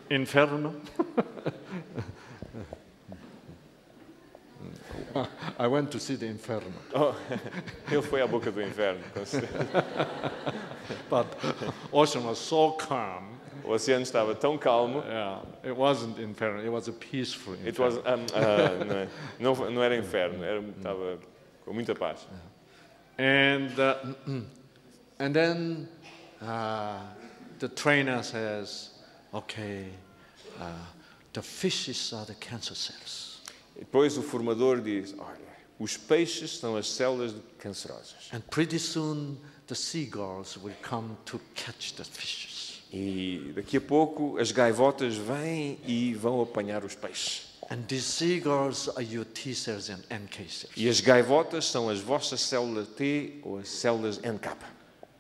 Inferno. I went to see the Inferno. Oh, ele foi à boca do inferno, com certeza. But ocean was so calm. O oceano estava tão calmo. Yeah, it wasn't inferno. It was a peaceful inferno. It was, não era inferno, estava com muita paz. And then the trainer says, "Okay, the fishes are the cancer cells." E depois o formador diz, olha, os peixes são as células cancerosas. And pretty soon the seagulls will come to catch the fishes. E daqui a pouco as gaivotas vêm e vão apanhar os peixes. And these seagulls are your T cells and NK cells. E as gaivotas são as vossas células T ou as células NK.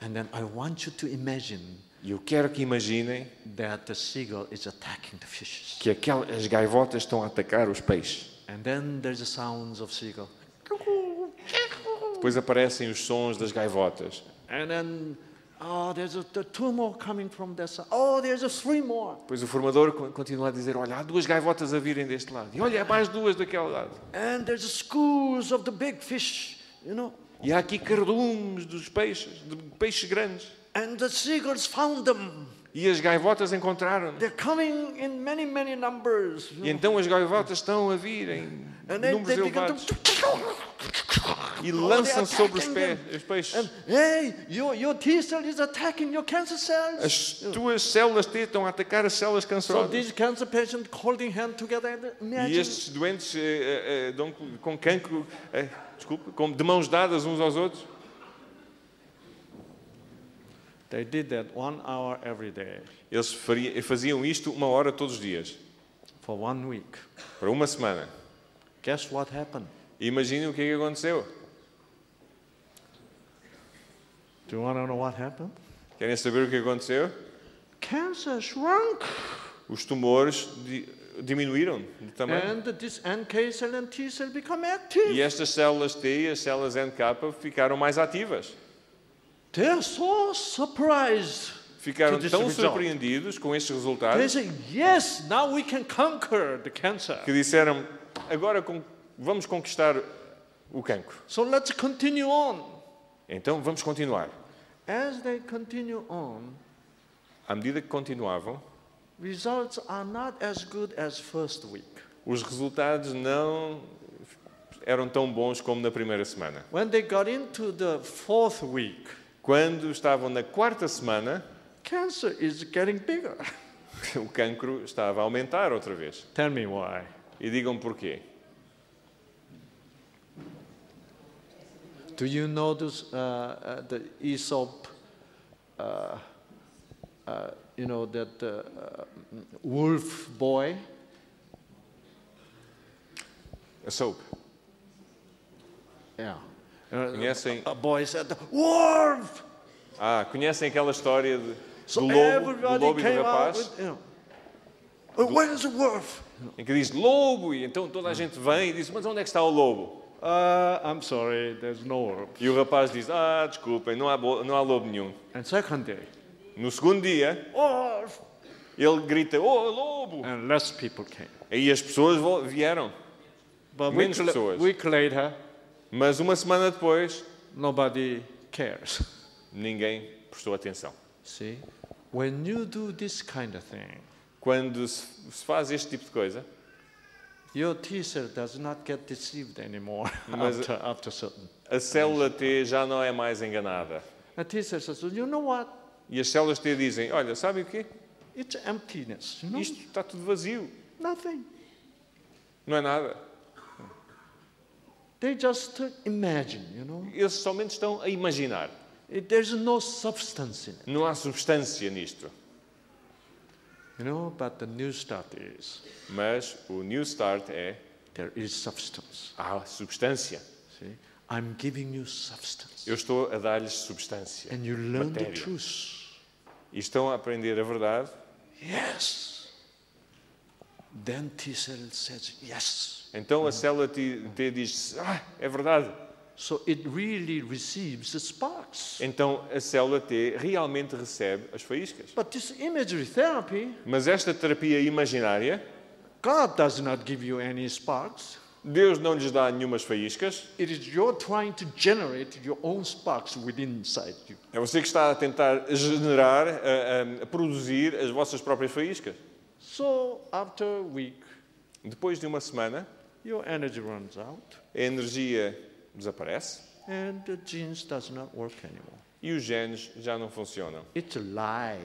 And then I want you to imagine E eu quero que imaginem that the seagull is attacking the fishes. que as gaivotas estão a atacar os peixes. And then there's the sounds of seagull. Depois aparecem os sons das gaivotas. And then, there's two more coming from that side. Oh, there's three more. Depois o formador continua a dizer, olha, há duas gaivotas a virem deste lado. E olha, há mais duas daquele lado. And there's schools of the big fish, you know. E há aqui cardumes dos peixes, de peixes grandes. And the seagulls found them. E as gaivotas encontraram. They're coming in many, many numbers. E então as gaivotas estão a vir em números elevados. E lançam sobre os peixes. And, hey, your T cell is attacking your cancer cells. As tuas células T estão a atacar as células So cancerosas. these cancer patients holding hands together. And E imagine. estes doentes com cancro, de mãos dadas uns aos outros. They did that 1 hour every day Eles faziam isto 1 hora todos os dias, for 1 week. para uma semana. Guess what happened? E imaginem o que é que aconteceu. Do you want to know what happened? Querem saber o que aconteceu? Cancer shrunk. Os tumores diminuíram de tamanho. And this NK cell and T cell become active. E estas células T e as células NK ficaram mais ativas. They are so surprised. Ficaram To this tão result. surpreendidos com estes They resultados say, yes, now we can conquer the cancer. que disseram, agora vamos conquistar o cancro. So let's continue on. Então vamos continuar. As they continue on, À medida que continuavam, results are not as good as first week. os resultados não eram tão bons como na primeira semana. When they got into the 4th week, Quando estavam na 4ª semana, cancer is getting bigger. o cancro estava a aumentar outra vez. Tell me why. E digam porquê. Do you know this, the Aesop, you know, that wolf boy? A soap. Yeah. Conhecem? A boy said, wolf! Conhecem aquela história do So lobo everybody e do came out rapaz? with, you know, where's the wolf? Em que diz lobo, e então toda a gente vem e diz, mas onde é que está o lobo? I'm sorry, there's no wolf. E o rapaz diz, desculpem, não há lobo nenhum. And second day, No segundo dia, wolf! ele grita, lobo! And less people came. Aí as pessoas vieram, But Menos pessoas. week later, mas uma semana depois, nobody cares. ninguém prestou atenção. See, when you do this kind of thing, Quando se faz este tipo de coisa, your T cell does not get deceived anymore Mas- after certain. a célula T já não é mais enganada. A T cell says, you know what? E as células T dizem, olha, sabe o quê? It's emptiness, you know? Isto está tudo vazio, Nothing. não é nada. They just imagine, you know? Eles somente estão a imaginar. There's no substance in it, Não há substância nisto. you know? But the new start is Mas o New Start é, there is substance. há substância. See, I'm giving you substance, Eu estou a dar-lhes substância, and you learn the matéria. truth. E estão a aprender a verdade. Yes. Then T cell says yes. Então a célula T diz, é verdade. So it really receives the sparks. Então a célula T realmente recebe as faíscas. But this imagery therapy, Mas esta terapia imaginária, God does not give you any sparks. Deus não lhes dá nenhumas faíscas. It is you're trying to generate your own sparks within inside you. É você que está a tentar generar, a produzir as vossas próprias faíscas. So after a week, Depois de uma semana, your energy runs out a energia desaparece and the genes does not work anymore. e os genes já não funcionam. It's a lie.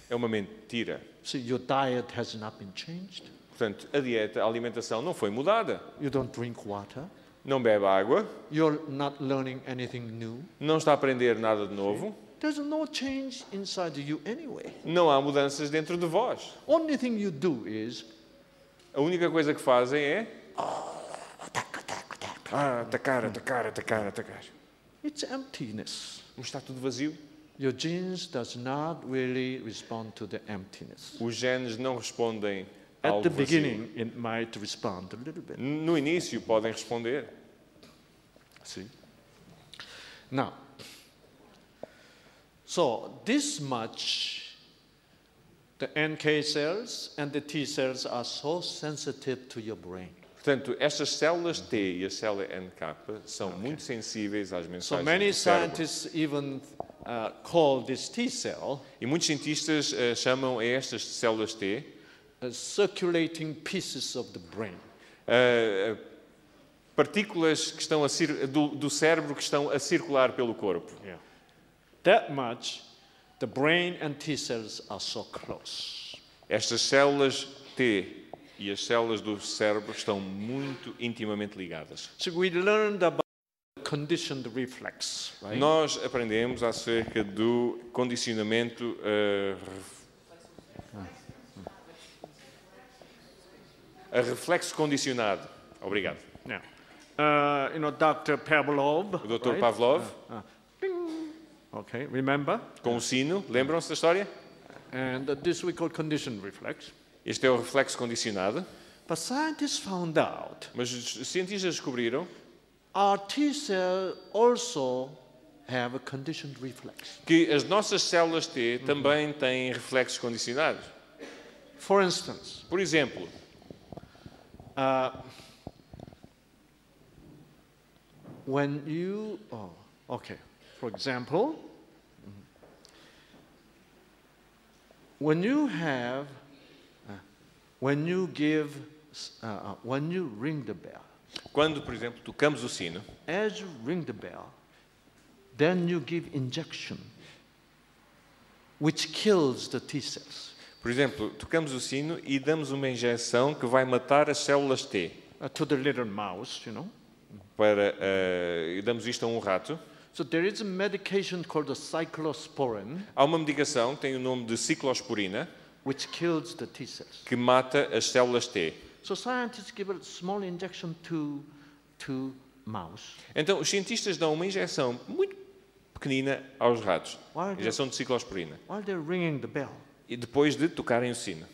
É uma mentira. So your diet has not been changed. Portanto, a dieta, a alimentação não foi mudada. You don't drink water. Não bebe água, You're not learning anything new. não está a aprender nada de novo, There's no change inside you anyway. não há mudanças dentro de vós. Only thing you do is A única coisa que fazem é atacar, atacar, atacar, atacar. it's emptiness. Mas está tudo vazio. Your genes does not really respond to the emptiness. Os genes não respondem ao At the vazio. beginning, it might respond a little bit. No início podem responder. See? Now, so this much, the NK cells and the T cells are so sensitive to your brain. Portanto, estas células T e a célula NK são muito sensíveis às So mensagens many do cérebro. scientists even call this T cell E muitos cientistas chamam a estas células T circulating pieces of the brain. partículas que estão do cérebro que estão a circular pelo corpo. Yeah. That much, the brain and T cells are so close. Estas células T e as células do cérebro estão muito intimamente ligadas. So we learned about conditioned reflex, right? Nós aprendemos acerca do condicionamento a reflexo condicionado. Obrigado. Yeah. Dr. Pavlov. O Dr. right? Pavlov, Ding. Okay, remember? com o sino, lembram-se da história? And this we call conditioned reflex. Este é o reflexo condicionado. But scientists found out Mas os cientistas descobriram our T cell also have a conditioned reflex. que as nossas células T também têm reflexos condicionados. For instance, Por exemplo, when you, for example, when you have, when you ring the bell, quando, por exemplo, tocamos o sino, as you ring the bell, then you give injection, which kills the T cells. por exemplo, tocamos o sino e damos uma injeção que vai matar as células T. To the little mouse, E damos isto a um rato. So there is a medication called the cyclosporin, Há uma medicação que tem o nome de ciclosporina which kills the T cells. que mata as células T. So scientists give a small injection to mouse. Então, os cientistas dão uma injeção muito pequenina aos ratos. Why Injeção de ciclosporina. while they're ringing the bell. E depois de tocarem o sino.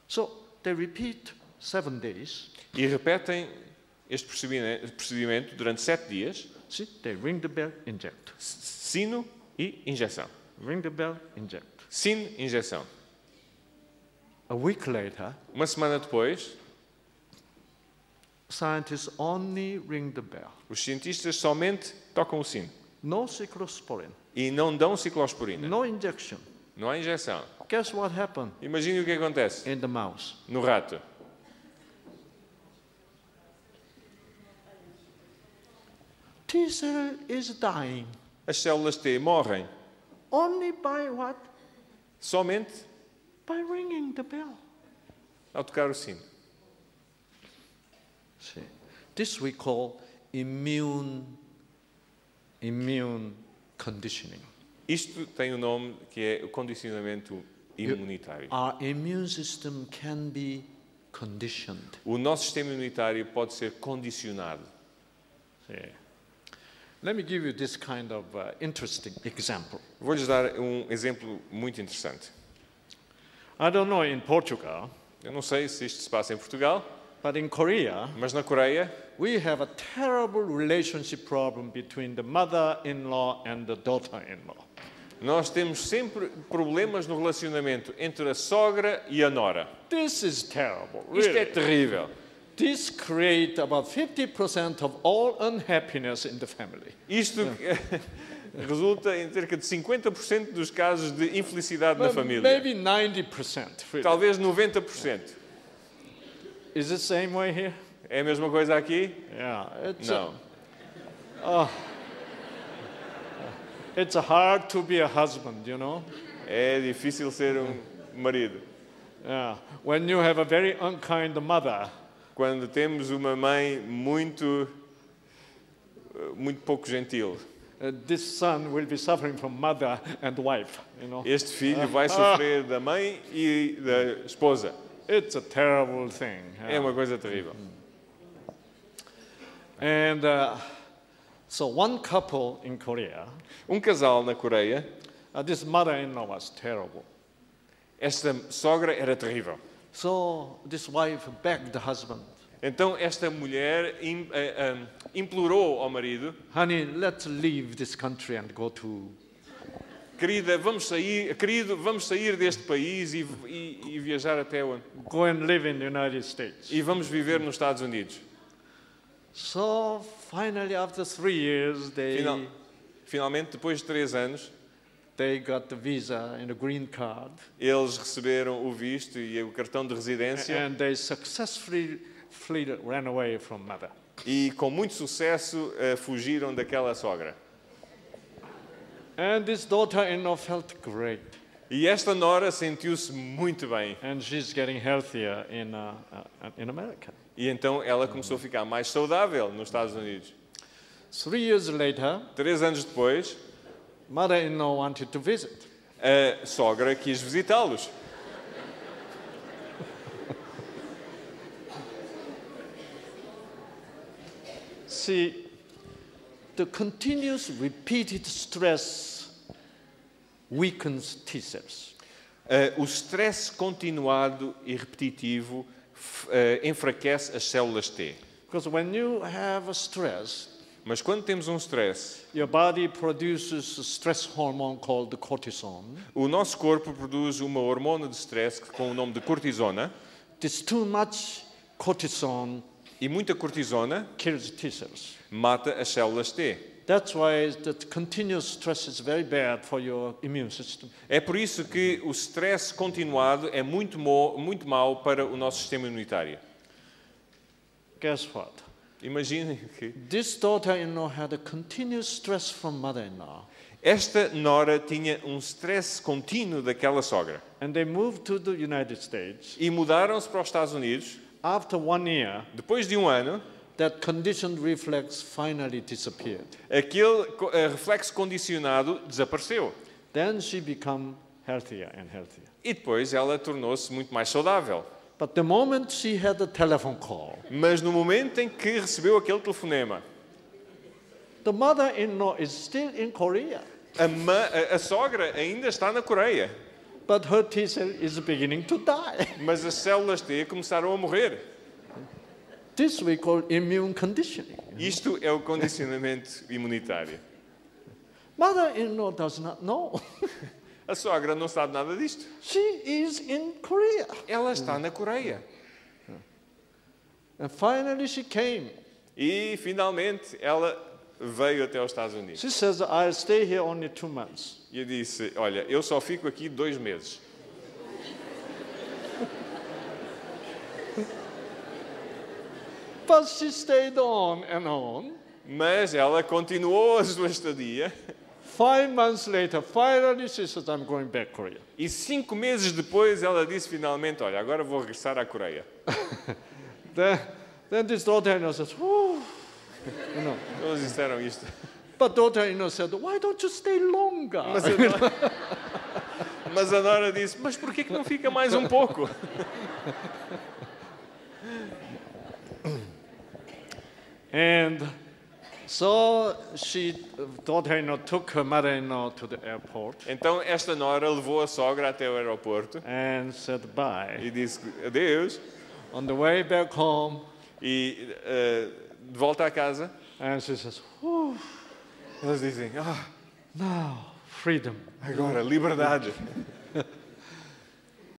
So they repeat 7 days. E repetem este procedimento durante 7 dias. See, they ring the bell, inject. Sino e injeção. Ring the bell, inject. Sino, injeção. A week later, Uma semana depois, scientists only ring the bell. os cientistas somente tocam o sino. No cyclosporin, E não dão ciclosporina. no injection. Não há injeção. Guess what happened Imagine o que acontece in the mouse? no rato. T cell is dying. As células T morrem Only by what? somente By ringing the bell. ao tocar o sino. See, this we call immune conditioning. Isto tem o nome que é o condicionamento imunitário. Our immune system can be conditioned. O nosso sistema imunitário pode ser condicionado. See. Let me give you this kind of interesting example. Vou-lhes dar um exemplo muito interessante. I don't know in Portugal, Eu não sei se isto se passa em Portugal, But in Korea, Mas na Coreia, we have a terrible relationship problem between the mother-in-law and the daughter-in-law. nós temos sempre problemas no relacionamento entre a sogra e a nora. This is terrible. Isto é Really. terrível. This creates about 50% of all unhappiness in the family. Isto resulta em cerca de 50% dos casos de infelicidade na família. Maybe 90%. Really. Talvez 90%. Is it the same way here? É a mesma coisa aqui? Yeah. Não. It's hard to be a husband, you know. É difícil ser marido. Yeah. When you have a very unkind mother, Quando temos uma mãe muito pouco gentil. This son will be suffering from mother and wife, you know. Este filho vai sofrer da mãe e da esposa. It's a terrible thing. É uma coisa terrível. And so one couple in Korea, Um casal na Coreia, this mother-in-law was terrible. esta sogra era terrível. So this wife begged the husband, Então esta mulher implorou ao marido: honey, let's leave this country and go to... querido, vamos sair deste país e viajar até onde? Go and live in the United States. E vamos viver nos Estados Unidos. So finally, after 3 years, Finalmente, depois de 3 anos, they got the visa and the green card, eles receberam o visto e o cartão de residência and they successfully ran away from mother. e, com muito sucesso, fugiram daquela sogra. And this daughter-in-law felt great, E esta nora sentiu-se muito bem. and she's getting healthier in America. E então ela começou a ficar mais saudável nos Estados Unidos. 3 years later, 3 anos depois, mother-in-law wanted to visit. a sogra quis visitá-los. See, the continuous repeated stress weakens T cells. O stress continuado e repetitivo enfraquece as células T. Because when you have a stress, Mas quando temos um stress, your body produces a stress hormone called cortisol. o nosso corpo produz uma hormona de stress com o nome de cortisona, This too much cortisol e muita cortisona kills T cells. mata as células T. That's why the continuous stress is very bad for your immune system. É por isso que o stress continuado é muito mau para o nosso sistema imunitário. Guess what? Imaginem que This daughter-in-law had a continuous stress from mother-in-law. esta nora tinha um stress contínuo daquela sogra. And they moved to the United States. E mudaram-se para os Estados Unidos. After 1 year, Depois de um ano, that conditioned reflex finally disappeared. aquele reflexo condicionado desapareceu. Then she became healthier and healthier. E depois ela tornou-se muito mais saudável. But the moment she had a telephone call, Mas no momento em que recebeu aquele telefonema, the mother-in-law is still in Korea, a sogra ainda está na Coreia. but her T cell is beginning to die. Mas as células T começaram a morrer. This we call immune conditioning. Isto é o condicionamento imunitário. Mother-in-law does not know. A sogra não sabe nada disto. She is in Korea. Ela está na Coreia. And finally she came. E, finalmente, ela veio até os Estados Unidos. She says, I'll stay here only 2 months. E eu disse, olha, eu só fico aqui 2 meses. But she stayed on and on. Mas ela continuou a sua estadia. 5 months later, finally she says, I'm going back to Korea. E 5 meses depois ela disse finalmente, olha, agora vou regressar à Coreia. Then this daughter-in-law says, oh, you know. Eles disseram isto. But daughter-in-law said, why don't you stay longer? Mas a nora disse, mas por que não fica mais um pouco? And so daughter-in-law took her mother-in-law to the airport Então esta nora levou a sogra até o aeroporto and said bye. e disse adeus. On the way back home, e de volta à casa, and she says, "Whew, elas dizem, now freedom." agora, liberdade.